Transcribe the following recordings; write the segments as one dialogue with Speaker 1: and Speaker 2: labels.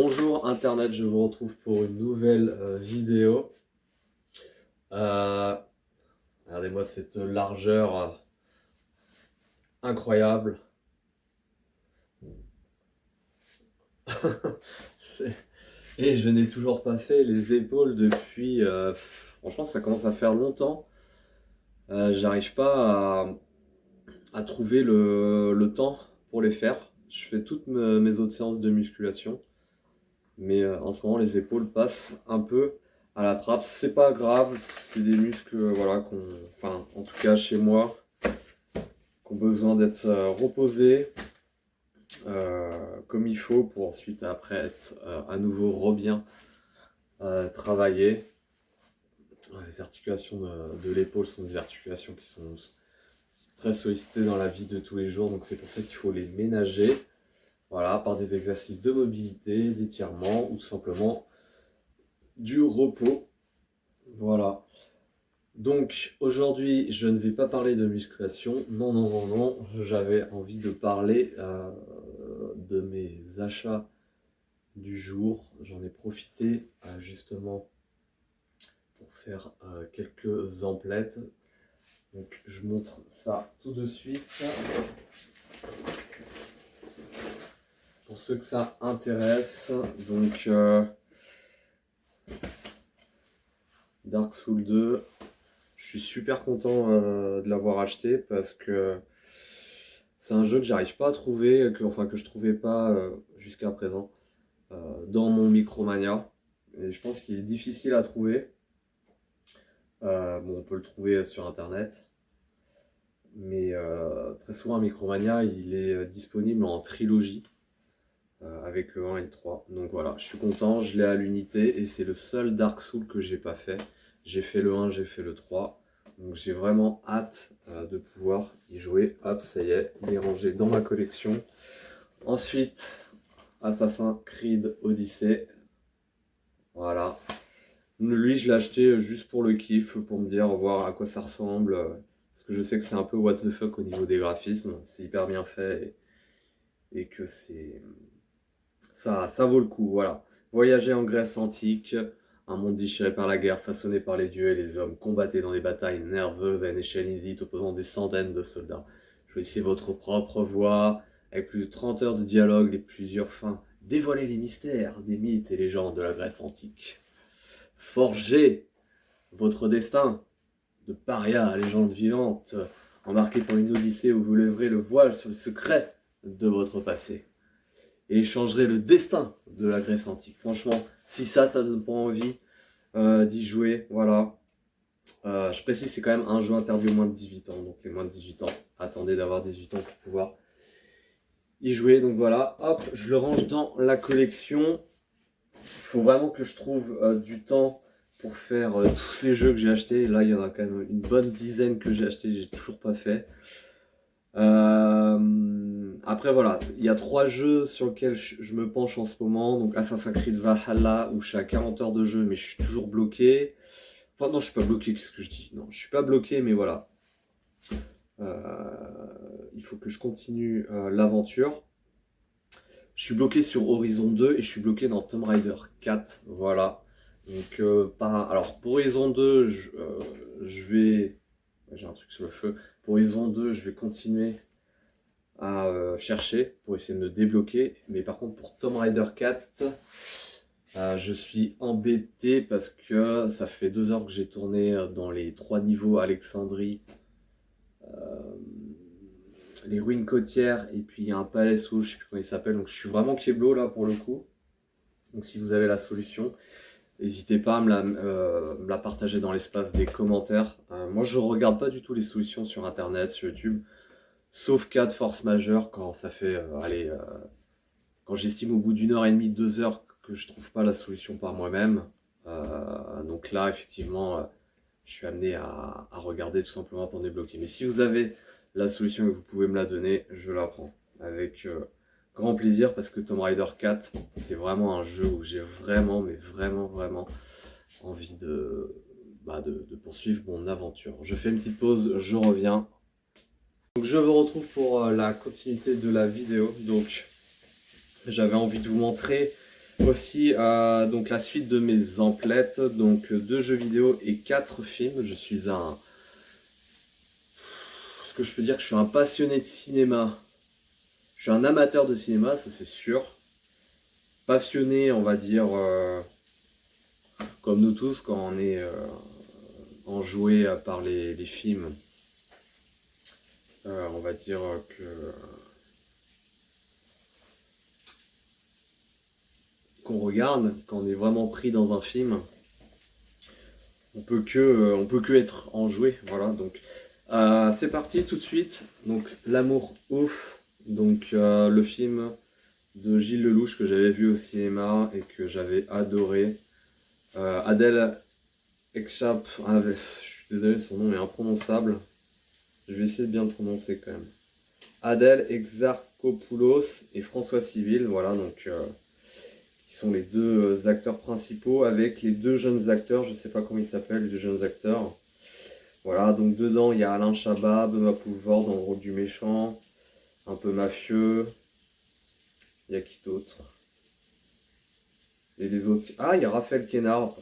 Speaker 1: Bonjour Internet, je vous retrouve pour une nouvelle vidéo. Euh, Regardez-moi cette largeur incroyable. C'est- Et je n'ai toujours pas fait les épaules depuis... franchement, ça commence à faire longtemps. J'arrive pas à trouver le temps pour les faire. Je fais toutes mes autres séances de musculation. Mais en ce moment, les épaules passent un peu à la trappe. C'est pas grave, c'est des muscles, voilà, enfin, en tout cas chez moi, qui ont besoin d'être reposés comme il faut pour ensuite après être à nouveau bien travailler. Les articulations de l'épaule sont des articulations qui sont très sollicitées dans la vie de tous les jours, donc c'est pour ça qu'il faut les ménager, voilà, par des exercices de mobilité, d'étirement ou simplement du repos. Voilà. Donc aujourd'hui, je ne vais pas parler de musculation. Non, non, non, non. J'avais envie de parler de mes achats du jour. J'en ai profité justement pour faire quelques emplettes. Donc je montre ça tout de suite. Pour ceux que ça intéresse. Donc Dark Souls 2. Je suis super content de l'avoir acheté parce que c'est un jeu que j'arrive pas à trouver, que je trouvais pas jusqu'à présent dans mon Micromania. Et je pense qu'il est difficile à trouver. Bon, on peut le trouver sur internet. Mais très souvent, un Micromania, il est disponible en trilogie avec le 1 et le 3. Donc voilà, je suis content, je l'ai à l'unité et c'est le seul Dark Souls que j'ai pas fait. J'ai fait le 1, j'ai fait le 3. Donc j'ai vraiment hâte de pouvoir y jouer. Hop, ça y est, il est rangé dans ma collection. Ensuite, Assassin's Creed Odyssey. Voilà. Lui, je l'ai acheté juste pour le kiff, pour me dire, voir à quoi ça ressemble. Parce que je sais que c'est un peu what the fuck au niveau des graphismes. C'est hyper bien fait et que ça vaut le coup. Voilà. Voyager en Grèce antique, un monde déchiré par la guerre, façonné par les dieux et les hommes, combattez dans des batailles nerveuses à une échelle inédite opposant des centaines de soldats. Choisissez votre propre voie, avec plus de 30 heures de dialogue, les plusieurs fins. Dévoilez les mystères des mythes et légendes de la Grèce antique. Forgez votre destin de paria à légende vivante, embarqué pour une odyssée où vous lèverez le voile sur le secret de votre passé et échangerez le destin de la Grèce antique. Franchement, si ça donne pas envie d'y jouer, voilà. Je précise, c'est quand même un jeu interdit aux moins de 18 ans, donc les moins de 18 ans, attendez d'avoir 18 ans pour pouvoir y jouer. Donc voilà, hop, je le range dans la collection. Il faut vraiment que je trouve du temps pour faire tous ces jeux que j'ai achetés. Là, il y en a quand même une bonne dizaine que j'ai acheté, j'ai toujours pas fait. Après voilà, il y a 3 jeux sur lesquels je me penche en ce moment. Donc Assassin's Creed Valhalla où je suis à 40 heures de jeu mais je suis toujours bloqué. Enfin non, je suis pas bloqué, qu'est-ce que je dis? Non, je suis pas bloqué mais voilà. Il faut que je continue l'aventure. Je suis bloqué sur Horizon 2 et je suis bloqué dans Tomb Raider 4. Voilà. Donc alors pour Horizon 2, je vais... J'ai un truc sur le feu. Pour Horizon 2, je vais continuer à chercher pour essayer de me débloquer. Mais par contre, pour Tomb Raider 4, je suis embêté parce que ça fait 2 heures que j'ai tourné dans les 3 niveaux Alexandrie, les ruines côtières, et puis il y a un palais sous, je sais plus comment il s'appelle. Donc je suis vraiment keblo là pour le coup. Donc si vous avez la solution, n'hésitez pas à me la partager dans l'espace des commentaires. Moi je regarde pas du tout les solutions sur internet, sur YouTube. Sauf cas de force majeure, quand ça fait, quand j'estime au bout d'une heure et demie, 2 heures que je trouve pas la solution par moi-même. Donc là, effectivement, je suis amené à regarder tout simplement pour débloquer. Mais si vous avez la solution et que vous pouvez me la donner, je la prends avec grand plaisir parce que Tomb Raider 4, c'est vraiment un jeu où j'ai vraiment, mais vraiment, vraiment envie de poursuivre mon aventure. Je fais une petite pause, je reviens. Donc je vous retrouve pour la continuité de la vidéo. Donc j'avais envie de vous montrer Aussi, donc la suite de mes emplettes, donc 2 jeux vidéo et 4 films. Je suis un... Ce que je peux dire que je suis un passionné de cinéma. Je suis un amateur de cinéma, ça c'est sûr. Passionné, on va dire, comme nous tous, quand on est enjoué par les films. On va dire que qu'on regarde, quand on est vraiment pris dans un film, on peut que être enjoué, voilà. Donc c'est parti tout de suite. Donc L'amour ouf, donc le film de Gilles Lelouch que j'avais vu au cinéma et que j'avais adoré. Adèle Exarchopoulos, je suis désolé, son nom est imprononçable. Je vais essayer de bien le prononcer quand même. Adèle Exarchopoulos et François Civil, voilà, donc qui sont les deux acteurs principaux avec les deux jeunes acteurs, je sais pas comment ils s'appellent, les deux jeunes acteurs. Voilà, donc dedans il y a Alain Chabat, Benoît Poelvoorde dans le rôle du méchant, un peu mafieux. Il y a qui d'autre? Et les autres. Ah, il y a Raphaël Quénard,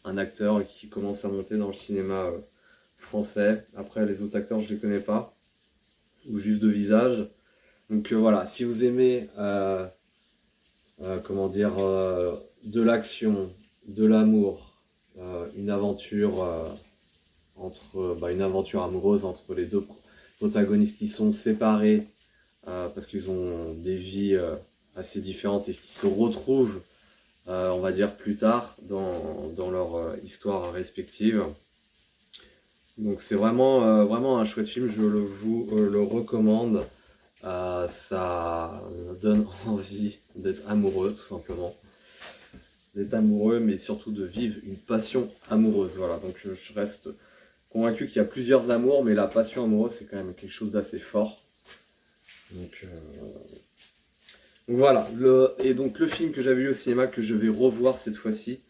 Speaker 1: un acteur qui commence à monter dans le cinéma français. Après, les autres acteurs, je les connais pas, ou juste de visage. Donc voilà, si vous aimez, comment dire, de l'action, de l'amour, une aventure une aventure amoureuse entre les deux protagonistes qui sont séparés parce qu'ils ont des vies assez différentes et qui se retrouvent, on va dire, plus tard dans leur histoire respective. Donc c'est vraiment, vraiment un chouette film, je vous le recommande. Ça donne envie d'être amoureux, tout simplement. D'être amoureux, mais surtout de vivre une passion amoureuse. Voilà, donc je reste convaincu qu'il y a plusieurs amours, mais la passion amoureuse, c'est quand même quelque chose d'assez fort. Donc voilà, et donc le film que j'avais vu au cinéma, que je vais revoir cette fois-ci,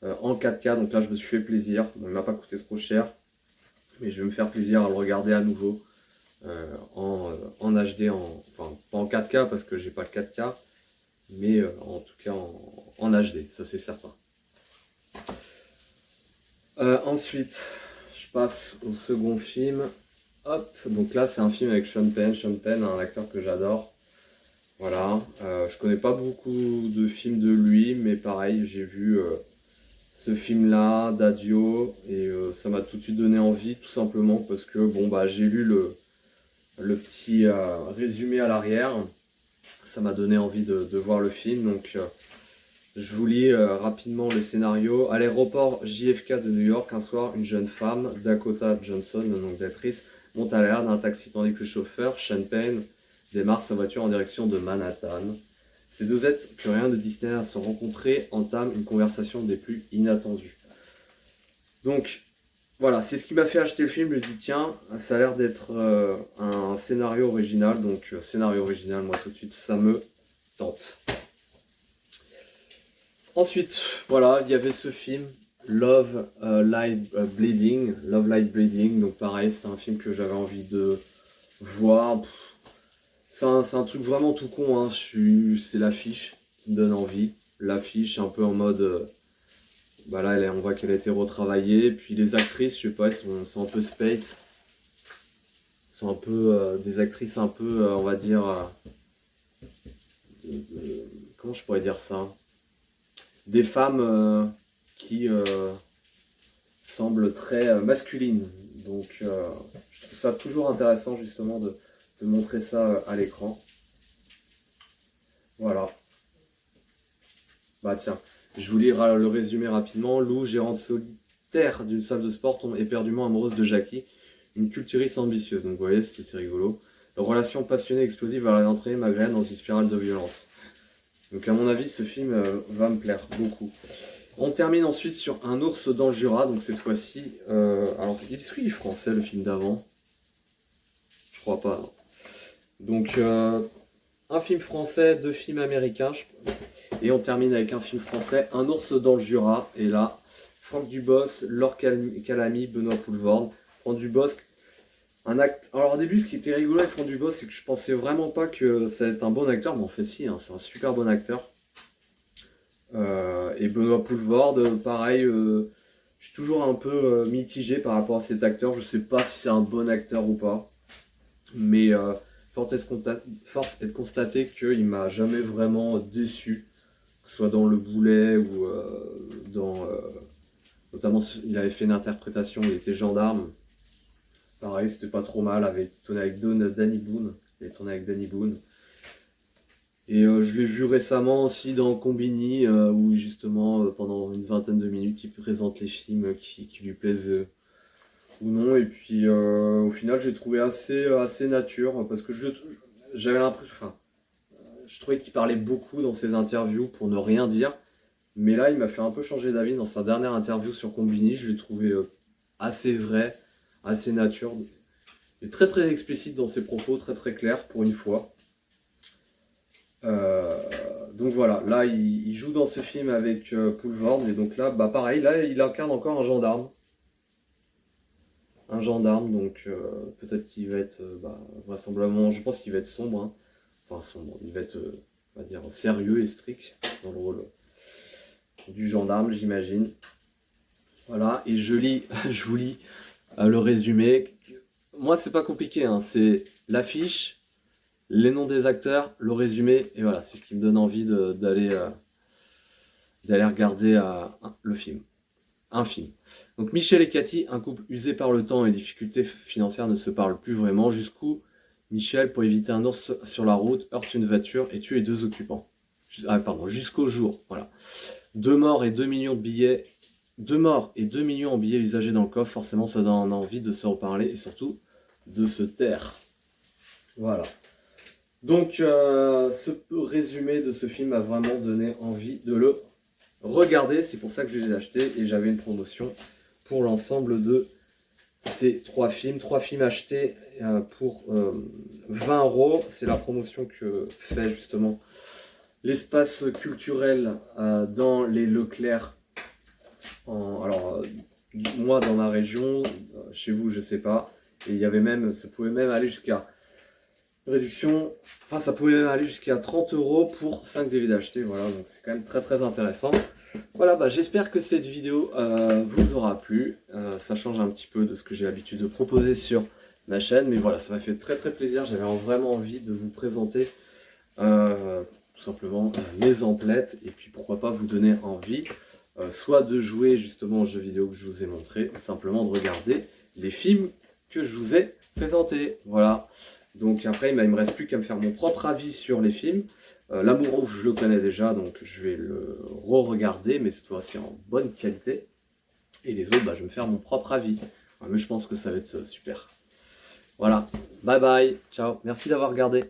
Speaker 1: en 4K, donc là je me suis fait plaisir, bon, il m'a pas coûté trop cher, mais je vais me faire plaisir à le regarder à nouveau, en HD, enfin pas en 4K parce que j'ai pas le 4K, mais en tout cas en HD, ça c'est certain. Ensuite, je passe au second film. Hop, donc là c'est un film avec Sean Penn. Sean Penn, un acteur que j'adore. Voilà, je connais pas beaucoup de films de lui, mais pareil, j'ai vu ce film-là, d'Adio, et ça m'a tout de suite donné envie, tout simplement parce que bon bah j'ai lu le petit résumé à l'arrière. Ça m'a donné envie de voir le film, donc je vous lis rapidement le scénario. À l'aéroport JFK de New York, un soir, une jeune femme, Dakota Johnson, le nom d'actrice, monte à l'arrière d'un taxi tandis que le chauffeur, Sean Penn, démarre sa voiture en direction de Manhattan. Ces deux êtres curieux de Disney à se rencontrer entament une conversation des plus inattendues. Donc, voilà, c'est ce qui m'a fait acheter le film. Je me dis, tiens, ça a l'air d'être un scénario original. Donc, scénario original, moi tout de suite, ça me tente. Ensuite, voilà, il y avait ce film, Love Light Bleeding. Love Light Bleeding. Donc, pareil, c'était un film que j'avais envie de voir. C'est un truc vraiment tout con, hein. C'est l'affiche qui me donne envie. L'affiche un peu en mode... bah là, on voit qu'elle a été retravaillée. Puis les actrices, je sais pas, elles sont un peu space. Elles sont un peu... des actrices un peu, on va dire... comment je pourrais dire ça? Des femmes qui semblent très masculines. Donc je trouve ça toujours intéressant justement de montrer ça à l'écran. Voilà. Bah tiens, je vous lis le résumé rapidement. Lou, gérante solitaire d'une salle de sport, tombe éperdument amoureuse de Jackie, une culturiste ambitieuse. Donc vous voyez, c'est rigolo. Leur relation passionnée et explosive va l'entraîner malgré elle dans une spirale de violence. Donc à mon avis, ce film va me plaire beaucoup. On termine ensuite sur Un ours dans le Jura. Donc cette fois-ci, alors est-ce qu'il est français le film d'avant? Je crois pas. Non. Donc un film français, deux films américains. Et on termine avec un film français, Un ours dans le Jura. Et là, Franck Dubosc, Laure Calamy, Benoît Poelvoorde. Franck Dubosc, un acte. Alors au début, ce qui était rigolo avec Franck Dubosc, c'est que je pensais vraiment pas que ça allait être un bon acteur. Mais en fait, si, hein, c'est un super bon acteur. Et Benoît Poelvoorde, pareil, je suis toujours un peu mitigé par rapport à cet acteur. Je sais pas si c'est un bon acteur ou pas. Mais force est de constater qu'il m'a jamais vraiment déçu. Que ce soit dans Le Boulet ou notamment, il avait fait une interprétation, il était gendarme. Pareil, c'était pas trop mal, tourné avec Danny Boone. Il avait tourné avec Danny Boone. Et je l'ai vu récemment aussi dans Combini, où justement, pendant une vingtaine de minutes, il présente les films qui lui plaisent ou non. Et puis, au final, j'ai trouvé assez nature, parce que j'avais l'impression, enfin, je trouvais qu'il parlait beaucoup dans ses interviews pour ne rien dire. Mais là, il m'a fait un peu changer d'avis dans sa dernière interview sur Combini. Je l'ai trouvé assez vrai, assez nature, et très très explicite dans ses propos, très très clair pour une fois. Donc voilà, là il joue dans ce film avec Poelvoorde, et donc là, bah pareil, là il incarne encore un gendarme. Un gendarme, donc peut-être qu'il va être, vraisemblablement, je pense qu'il va être sombre, hein. Enfin sombre, il va être, on va dire, sérieux et strict dans le rôle du gendarme, j'imagine. Voilà, et je vous lis le résumé. Moi c'est pas compliqué, hein. C'est l'affiche, les noms des acteurs, le résumé, et voilà, c'est ce qui me donne envie d'aller regarder le film. Un film. Donc Michel et Cathy, un couple usé par le temps et les difficultés financières, ne se parlent plus vraiment, jusqu'où Michel, pour éviter un ours sur la route, heurte une voiture et tue les deux occupants. Jusqu'au jour, voilà. 2 morts et 2 millions en billets usagés dans le coffre, forcément ça donne envie de se reparler et surtout de se taire. Voilà. Donc ce résumé de ce film m'a vraiment donné envie de le regarder, c'est pour ça que je l'ai acheté, et j'avais une promotion pour l'ensemble de ces 3 films. 3 films achetés pour 20 €. C'est la promotion que fait justement l'espace culturel dans les Leclerc. Moi dans ma région, chez vous je sais pas, et il y avait même, ça pouvait même aller jusqu'à réduction, enfin ça pouvait même aller jusqu'à 30 € pour 5 DVD achetés, voilà, donc c'est quand même très très intéressant. Voilà, bah, j'espère que cette vidéo vous aura plu, ça change un petit peu de ce que j'ai l'habitude de proposer sur ma chaîne, mais voilà, ça m'a fait très très plaisir, j'avais vraiment envie de vous présenter tout simplement mes emplettes, et puis pourquoi pas vous donner envie, soit de jouer justement aux jeux vidéo que je vous ai montré, ou tout simplement de regarder les films que je vous ai présentés, voilà. Donc après, il me reste plus qu'à me faire mon propre avis sur les films. L'Amour ouf, je le connais déjà, donc je vais le re-regarder, mais cette fois-ci en bonne qualité. Et les autres, bah, je vais me faire mon propre avis. Ouais, mais je pense que ça va être super. Voilà, bye bye, ciao, merci d'avoir regardé.